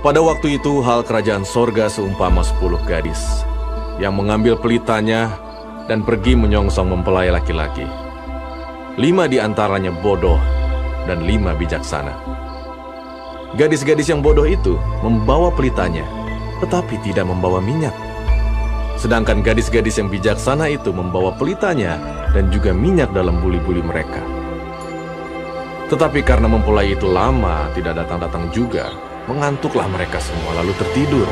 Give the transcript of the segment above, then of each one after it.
Pada waktu itu hal kerajaan sorga seumpama 10 gadis yang mengambil pelitanya dan pergi menyongsong mempelai laki-laki. 5 di antaranya bodoh dan 5 bijaksana. Gadis-gadis yang bodoh itu membawa pelitanya, tetapi tidak membawa minyak. Sedangkan gadis-gadis yang bijaksana itu membawa pelitanya dan juga minyak dalam buli-buli mereka. Tetapi karena mempelai itu lama tidak datang-datang juga, mengantuklah mereka semua lalu tertidur.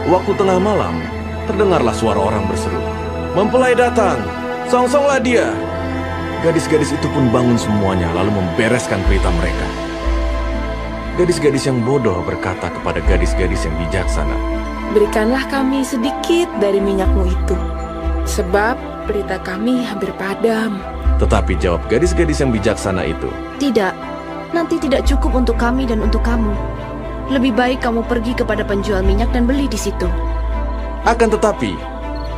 Waktu tengah malam, terdengarlah suara orang berseru, "Mempelai datang, songsonglah dia!" Gadis-gadis itu pun bangun semuanya lalu membereskan pelita mereka. Gadis-gadis yang bodoh berkata kepada gadis-gadis yang bijaksana, "Berikanlah kami sedikit dari minyakmu itu, sebab pelita kami hampir padam." Tetapi jawab gadis-gadis yang bijaksana itu, "Tidak, nanti tidak cukup untuk kami dan untuk kamu. Lebih baik kamu pergi kepada penjual minyak dan beli di situ." Akan tetapi,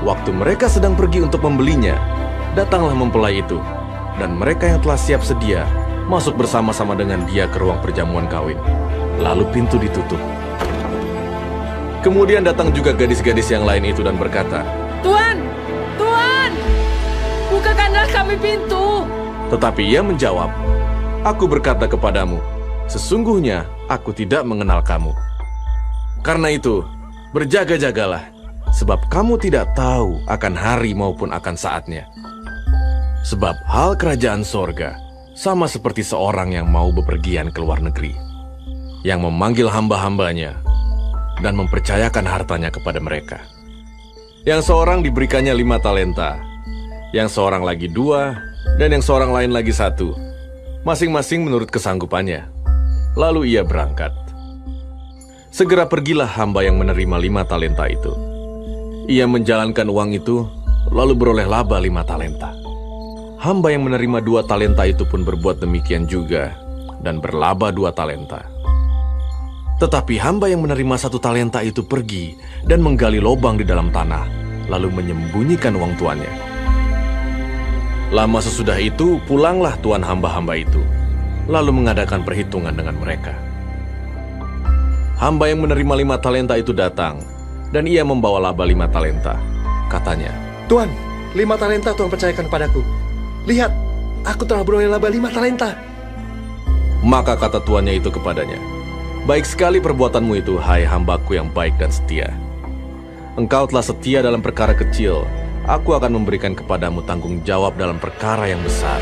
waktu mereka sedang pergi untuk membelinya, datanglah mempelai itu, dan mereka yang telah siap sedia masuk bersama-sama dengan dia ke ruang perjamuan kawin. Lalu pintu ditutup. Kemudian datang juga gadis-gadis yang lain itu dan berkata, "Tuan, Tuan, bukakanlah kami pintu." Tetapi ia menjawab, "Aku berkata kepadamu, sesungguhnya aku tidak mengenal kamu. Karena itu, berjaga-jagalah, sebab kamu tidak tahu akan hari maupun akan saatnya. Sebab hal kerajaan sorga sama seperti seorang yang mau bepergian ke luar negeri, yang memanggil hamba-hambanya dan mempercayakan hartanya kepada mereka. Yang seorang diberikannya 5 talenta, yang seorang lagi 2, dan yang seorang lain lagi 1, masing-masing menurut kesanggupannya. Lalu ia berangkat. Segera pergilah hamba yang menerima 5 talenta itu. Ia menjalankan uang itu, lalu beroleh laba 5 talenta. Hamba yang menerima 2 talenta itu pun berbuat demikian juga, dan berlaba 2 talenta. Tetapi hamba yang menerima 1 talenta itu pergi dan menggali lubang di dalam tanah, lalu menyembunyikan uang tuannya. Lama sesudah itu, pulanglah tuan hamba-hamba itu, lalu mengadakan perhitungan dengan mereka. Hamba yang menerima 5 talenta itu datang, dan ia membawa laba 5 talenta. Katanya, "Tuan, 5 talenta Tuhan percayakan padaku. Lihat, aku telah beroleh laba 5 talenta. Maka kata tuannya itu kepadanya, "Baik sekali perbuatanmu itu, hai hambaku yang baik dan setia. Engkau telah setia dalam perkara kecil, aku akan memberikan kepadamu tanggung jawab dalam perkara yang besar.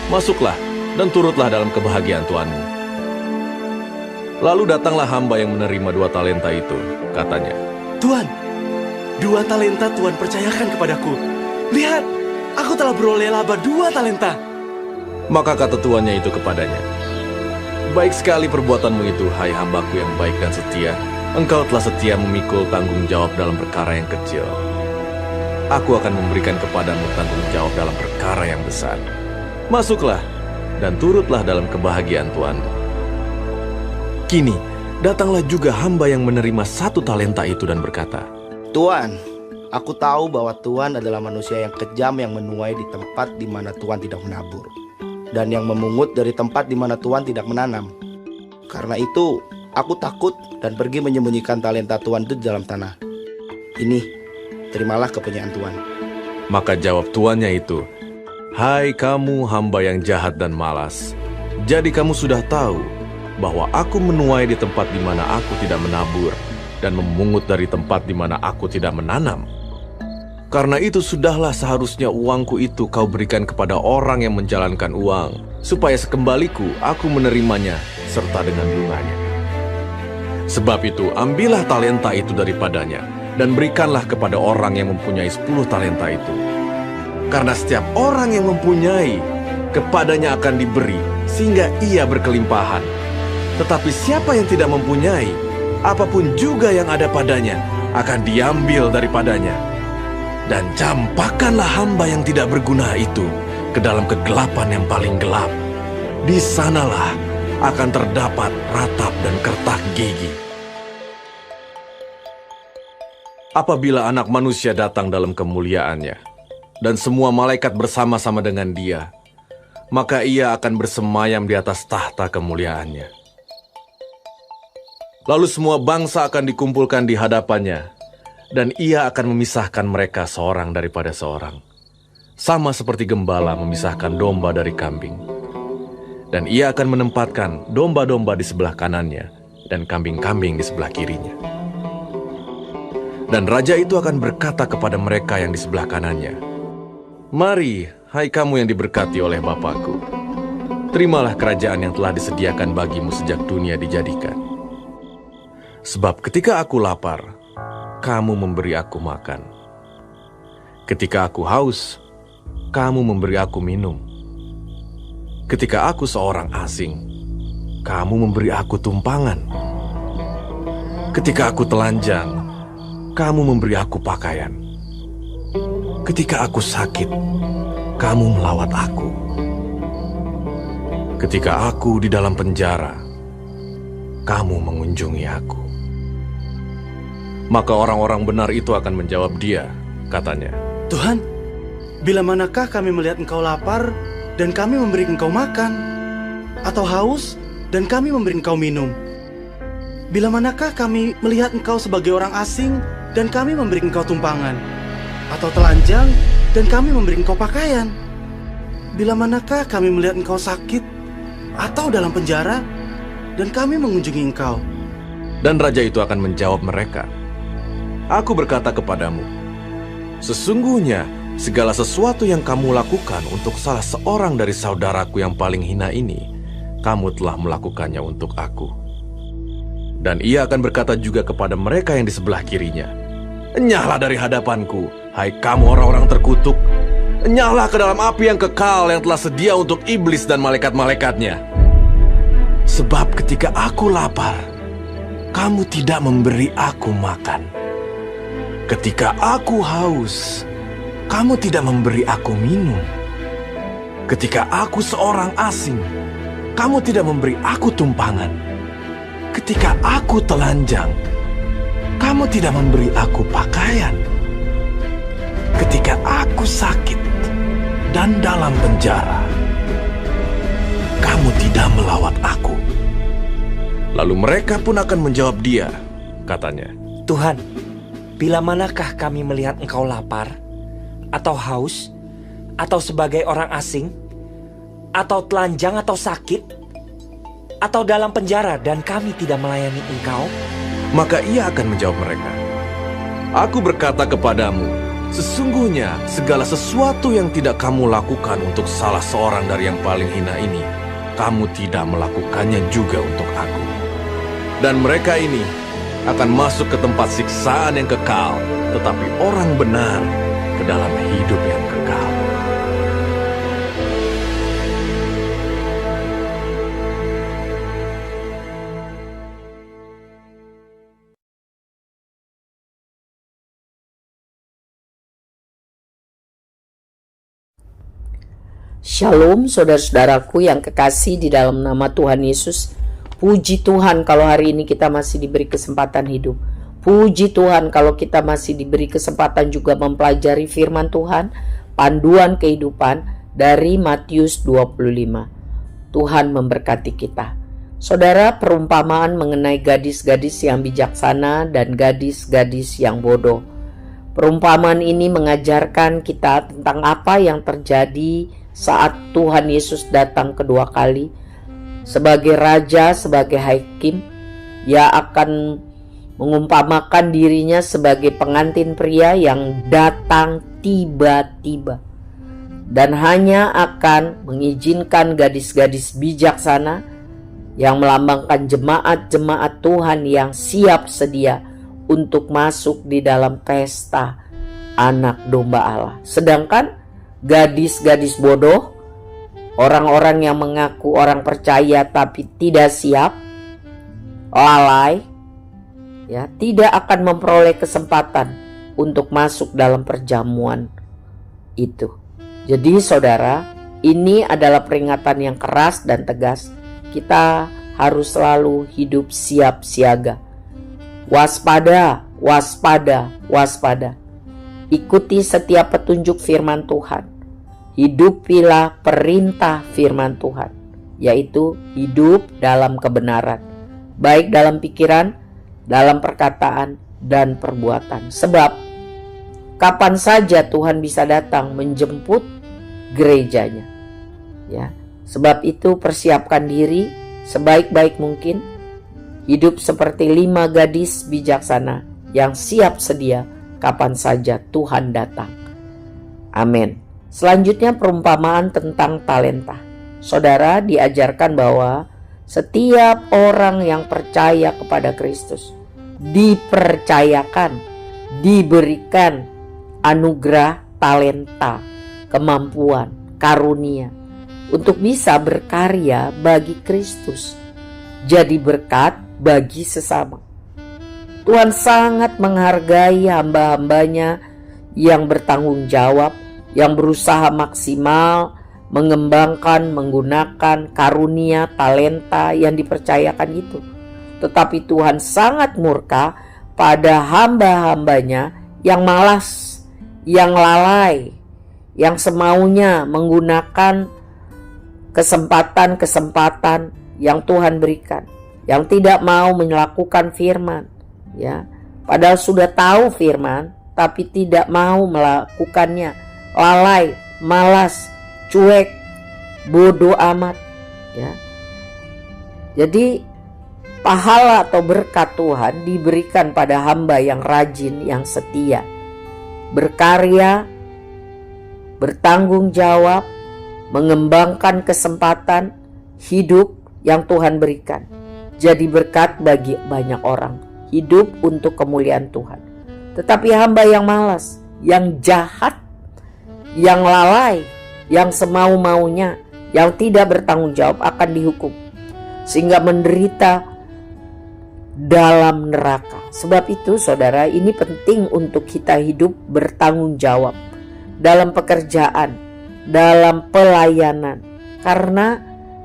Masuklah dan turutlah dalam kebahagiaan tuanmu." Lalu datanglah hamba yang menerima 2 talenta itu. Katanya, "Tuan, 2 talenta Tuhan percayakan kepadaku. Lihat, aku telah beroleh laba 2 talenta. Maka kata tuannya itu kepadanya, "Baik sekali perbuatanmu itu, hai hambaku yang baik dan setia. Engkau telah setia memikul tanggung jawab dalam perkara yang kecil. Aku akan memberikan kepadamu tanggung jawab dalam perkara yang besar. Masuklah dan turutlah dalam kebahagiaan tuanmu." Kini, datanglah juga hamba yang menerima 1 talenta itu dan berkata, "Tuan, aku tahu bahwa Tuhan adalah manusia yang kejam yang menuai di tempat di mana Tuhan tidak menabur, dan yang memungut dari tempat di mana Tuhan tidak menanam. Karena itu, aku takut dan pergi menyembunyikan talenta Tuhan itu di dalam tanah. Ini, terimalah kepunyaan Tuhan." Maka jawab tuannya itu, "Hai kamu hamba yang jahat dan malas, jadi kamu sudah tahu bahwa aku menuai di tempat di mana aku tidak menabur, dan memungut dari tempat di mana aku tidak menanam. Karena itu sudahlah seharusnya uangku itu kau berikan kepada orang yang menjalankan uang, supaya sekembaliku aku menerimanya serta dengan bunganya. Sebab itu ambillah talenta itu daripadanya, dan berikanlah kepada orang yang mempunyai 10 talenta itu. Karena setiap orang yang mempunyai, kepadanya akan diberi, sehingga ia berkelimpahan. Tetapi siapa yang tidak mempunyai, apapun juga yang ada padanya akan diambil daripadanya. Dan campakkanlah hamba yang tidak berguna itu ke dalam kegelapan yang paling gelap. Di sanalah akan terdapat ratap dan kertak gigi. Apabila Anak Manusia datang dalam kemuliaannya, dan semua malaikat bersama-sama dengan dia, maka ia akan bersemayam di atas tahta kemuliaannya. Lalu semua bangsa akan dikumpulkan di hadapannya, dan ia akan memisahkan mereka seorang daripada seorang, sama seperti gembala memisahkan domba dari kambing. Dan ia akan menempatkan domba-domba di sebelah kanannya, dan kambing-kambing di sebelah kirinya. Dan raja itu akan berkata kepada mereka yang di sebelah kanannya, "Mari, hai kamu yang diberkati oleh Bapakku, terimalah kerajaan yang telah disediakan bagimu sejak dunia dijadikan. Sebab ketika aku lapar, kamu memberi aku makan. Ketika aku haus, kamu memberi aku minum. Ketika aku seorang asing, kamu memberi aku tumpangan. Ketika aku telanjang, kamu memberi aku pakaian. Ketika aku sakit, kamu melawat aku. Ketika aku di dalam penjara, kamu mengunjungi aku." Maka orang-orang benar itu akan menjawab dia, katanya, Tuhan, bila manakah kami melihat engkau lapar dan kami memberi engkau makan, atau haus dan kami memberi engkau minum? Bila manakah kami melihat engkau sebagai orang asing dan kami memberi engkau tumpangan, atau telanjang dan kami memberi engkau pakaian? Bila manakah kami melihat engkau sakit atau dalam penjara dan kami mengunjungi engkau? Dan raja itu akan menjawab mereka, "Aku berkata kepadamu, sesungguhnya segala sesuatu yang kamu lakukan untuk salah seorang dari saudaraku yang paling hina ini, kamu telah melakukannya untuk aku." Dan ia akan berkata juga kepada mereka yang di sebelah kirinya, "Enyahlah dari hadapanku, hai kamu orang-orang terkutuk. Enyahlah ke dalam api yang kekal yang telah sedia untuk iblis dan malaikat-malaikatnya. Sebab ketika aku lapar, kamu tidak memberi aku makan. Ketika aku haus, kamu tidak memberi aku minum. Ketika aku seorang asing, kamu tidak memberi aku tumpangan. Ketika aku telanjang, kamu tidak memberi aku pakaian. Ketika aku sakit dan dalam penjara, kamu tidak melawat aku." Lalu mereka pun akan menjawab dia, katanya, Tuhan, bila manakah kami melihat engkau lapar, atau haus, atau sebagai orang asing, atau telanjang atau sakit, atau dalam penjara dan kami tidak melayani engkau? Maka ia akan menjawab mereka, "Aku berkata kepadamu, sesungguhnya segala sesuatu yang tidak kamu lakukan untuk salah seorang dari yang paling hina ini, kamu tidak melakukannya juga untuk aku." Dan mereka ini akan masuk ke tempat siksaan yang kekal, tetapi orang benar ke dalam hidup yang kekal. Shalom saudara-saudaraku yang kekasih di dalam nama Tuhan Yesus. Puji Tuhan kalau hari ini kita masih diberi kesempatan hidup. Puji Tuhan kalau kita masih diberi kesempatan juga mempelajari firman Tuhan, panduan kehidupan dari Matius 25. Tuhan memberkati kita. Saudara, perumpamaan mengenai gadis-gadis yang bijaksana dan gadis-gadis yang bodoh. Perumpamaan ini mengajarkan kita tentang apa yang terjadi saat Tuhan Yesus datang kedua kali sebagai raja, sebagai hakim. Ia akan mengumpamakan dirinya sebagai pengantin pria yang datang tiba-tiba dan hanya akan mengizinkan gadis-gadis bijaksana yang melambangkan jemaat-jemaat Tuhan yang siap sedia untuk masuk di dalam pesta anak domba Allah. Sedangkan gadis-gadis bodoh, orang-orang yang mengaku orang percaya tapi tidak siap, lalai, ya, tidak akan memperoleh kesempatan untuk masuk dalam perjamuan itu. Jadi saudara, ini adalah peringatan yang keras dan tegas. Kita harus selalu hidup siap siaga. Waspada, waspada, waspada. Ikuti setiap petunjuk firman Tuhan. Hidupilah perintah firman Tuhan, yaitu hidup dalam kebenaran, baik dalam pikiran dalam perkataan dan perbuatan. Sebab kapan saja Tuhan bisa datang menjemput gerejanya. Ya, sebab itu persiapkan diri sebaik-baik mungkin, hidup seperti 5 gadis bijaksana yang siap sedia kapan saja Tuhan datang. Amin. Selanjutnya perumpamaan tentang talenta. Saudara, diajarkan bahwa setiap orang yang percaya kepada Kristus dipercayakan, diberikan anugerah talenta, kemampuan, karunia untuk bisa berkarya bagi Kristus, jadi berkat bagi sesama. Tuhan sangat menghargai hamba-hambanya yang bertanggung jawab, yang berusaha maksimal mengembangkan, menggunakan karunia, talenta yang dipercayakan itu. Tetapi Tuhan sangat murka pada hamba-hambanya yang malas, yang lalai, yang semaunya menggunakan kesempatan-kesempatan yang Tuhan berikan, yang tidak mau melakukan firman, ya. Padahal sudah tahu firman, tapi tidak mau melakukannya, lalai, malas, cuek, bodoh amat, ya. Jadi pahala atau berkat Tuhan diberikan pada hamba yang rajin, yang setia, berkarya, bertanggung jawab, mengembangkan kesempatan hidup yang Tuhan berikan. Jadi berkat bagi banyak orang, hidup untuk kemuliaan Tuhan. Tetapi hamba yang malas, yang jahat, yang lalai, yang semau-maunya, yang tidak bertanggung jawab akan dihukum, sehingga menderita dalam neraka. Sebab itu saudara, ini penting untuk kita hidup bertanggung jawab dalam pekerjaan, dalam pelayanan. Karena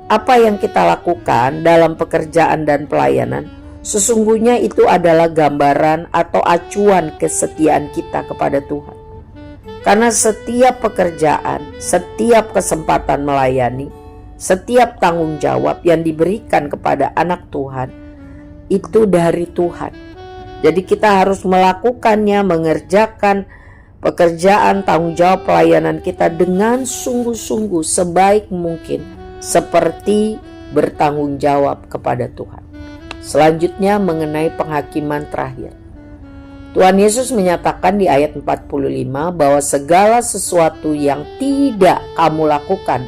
apa yang kita lakukan dalam pekerjaan dan pelayanan sesungguhnya itu adalah gambaran atau acuan kesetiaan kita kepada Tuhan. Karena setiap pekerjaan, setiap kesempatan melayani, setiap tanggung jawab yang diberikan kepada anak Tuhan itu dari Tuhan. Jadi kita harus melakukannya, mengerjakan pekerjaan, tanggung jawab pelayanan kita dengan sungguh-sungguh sebaik mungkin, seperti bertanggung jawab kepada Tuhan. Selanjutnya mengenai penghakiman terakhir. Tuhan Yesus menyatakan di ayat 45 bahwa segala sesuatu yang tidak kamu lakukan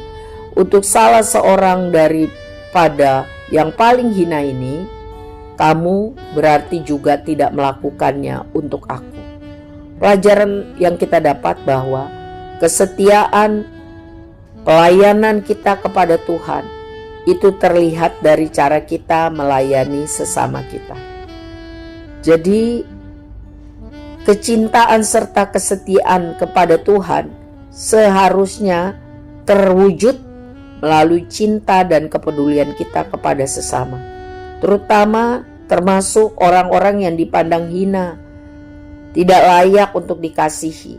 untuk salah seorang daripada yang paling hina ini, kamu berarti juga tidak melakukannya untuk aku. Pelajaran yang kita dapat bahwa kesetiaan pelayanan kita kepada Tuhan itu terlihat dari cara kita melayani sesama kita. Jadi kecintaan serta kesetiaan kepada Tuhan seharusnya terwujud melalui cinta dan kepedulian kita kepada sesama, terutama termasuk orang-orang yang dipandang hina, tidak layak untuk dikasihi,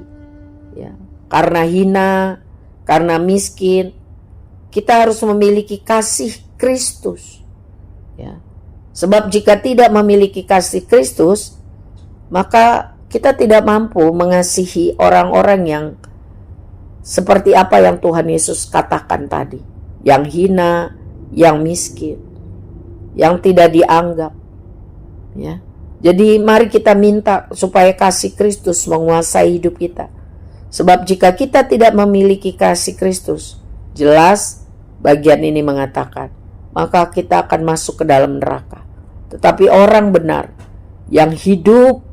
ya. Karena hina, karena miskin, kita harus memiliki kasih Kristus, ya. Sebab jika tidak memiliki kasih Kristus, maka kita tidak mampu mengasihi orang-orang yang seperti apa yang Tuhan Yesus katakan tadi, yang hina, yang miskin, yang tidak dianggap, ya. Jadi mari kita minta supaya kasih Kristus menguasai hidup kita. Sebab jika kita tidak memiliki kasih Kristus, jelas bagian ini mengatakan, maka kita akan masuk ke dalam neraka. Tetapi orang benar yang hidup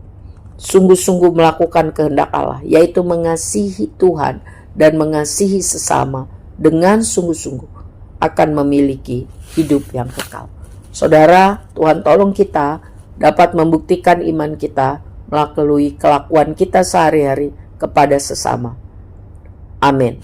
sungguh-sungguh melakukan kehendak Allah, yaitu mengasihi Tuhan dan mengasihi sesama dengan sungguh-sungguh, akan memiliki hidup yang kekal. Saudara, Tuhan tolong kita dapat membuktikan iman kita melalui kelakuan kita sehari-hari kepada sesama. Amin.